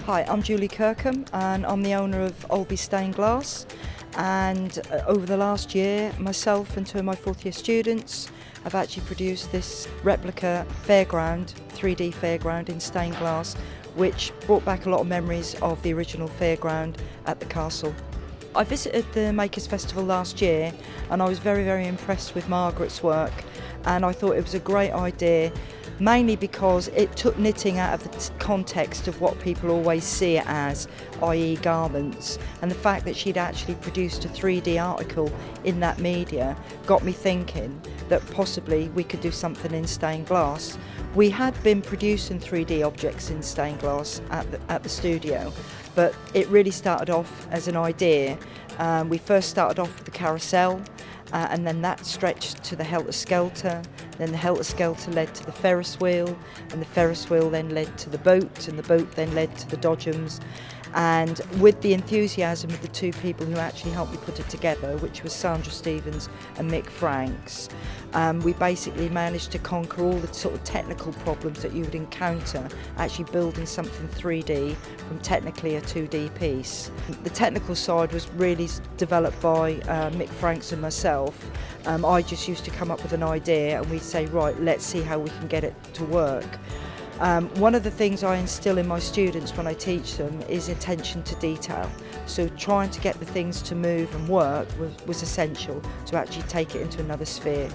Hi, I'm Julie Kirkham and I'm the owner of Alby Stained Glass, and over the last year myself and two of my fourth year students have actually produced this replica Fairground, 3D Fairground in stained glass, which brought back a lot of memories of the original Fairground at the castle. I visited the Makers Festival last year and I was very impressed with Margaret's work, and I thought it was a great idea, mainly because it took knitting out of the context of what people always see it as, i.e. garments, and the fact that she'd actually produced a 3D article in that media got me thinking that possibly we could do something in stained glass. We had been producing 3D objects in stained glass at the studio, but it really started off as an idea. We first started off with the carousel, and then that stretched to the helter-skelter, then the helter-skelter led to the Ferris wheel, and the Ferris wheel then led to the boat, and the boat then led to the dodgems. And with the enthusiasm of the two people who actually helped me put it together, which was Sandra Stevens and Mick Franks, we basically managed to conquer all the sort of technical problems that you would encounter actually building something 3D from technically a 2D piece. The technical side was really developed by Mick Franks and myself. I just used to come up with an idea and we'd say, right, let's see how we can get it to work. One of the things I instill in my students when I teach them is attention to detail. So trying to get the things to move and work was essential to actually take it into another sphere.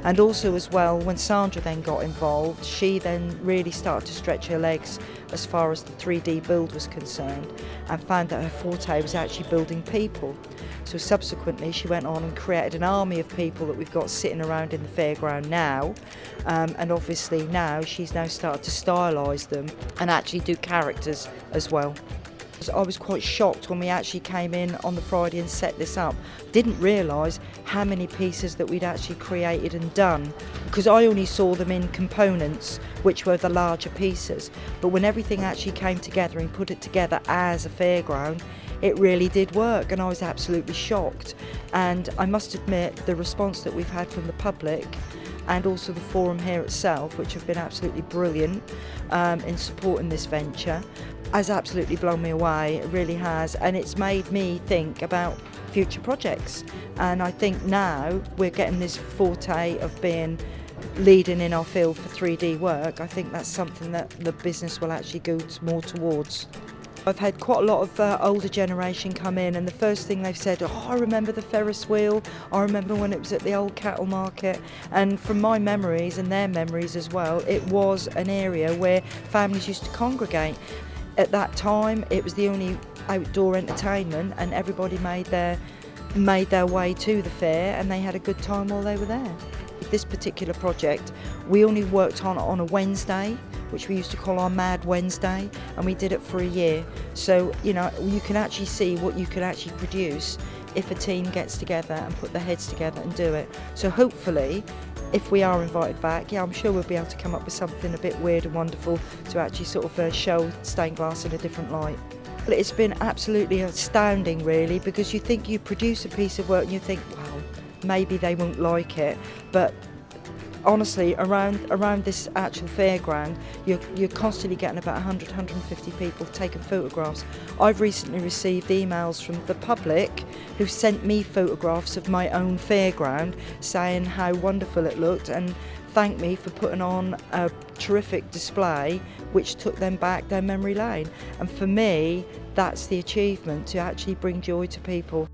And also as well, when Sandra then got involved, she then really started to stretch her legs as far as the 3D build was concerned, and found that her forte was actually building people. So subsequently she went on and created an army of people that we've got sitting around in the fairground now, and obviously now she's started to stylise them and actually do characters as well. I was quite shocked when we actually came in on the Friday and set this up. Didn't realise how many pieces that we'd actually created and done, because I only saw them in components, which were the larger pieces. But when everything actually came together and put it together as a fairground, it really did work, and I was absolutely shocked. And I must admit, the response that we've had from the public and also the forum here itself, which have been absolutely brilliant in supporting this venture, has absolutely blown me away. It really has, and it's made me think about future projects. And I think now we're getting this forte of being leading in our field for 3D work. I think that's something that the business will actually go more towards. I've had quite a lot of older generation come in, and the first thing they've said, oh, I remember the Ferris wheel, I remember when it was at the old cattle market. And from my memories and their memories as well, it was an area where families used to congregate. At that time it was the only outdoor entertainment, and everybody made their way to the fair and they had a good time while they were there. This particular project we only worked on a Wednesday, which we used to call our Mad Wednesday, and we did it for a year. So you can actually see what you can actually produce if a team gets together and put their heads together and do it. So hopefully, if we are invited back, I'm sure we'll be able to come up with something a bit weird and wonderful to actually sort of show stained glass in a different light. It's been absolutely astounding really, because you think you produce a piece of work and you think, wow, maybe they won't like it, but honestly, around this actual fairground, you're constantly getting about 100, 150 people taking photographs. I've recently received emails from the public who sent me photographs of my own fairground saying how wonderful it looked and thanked me for putting on a terrific display which took them back down memory lane. And for me, that's the achievement, to actually bring joy to people.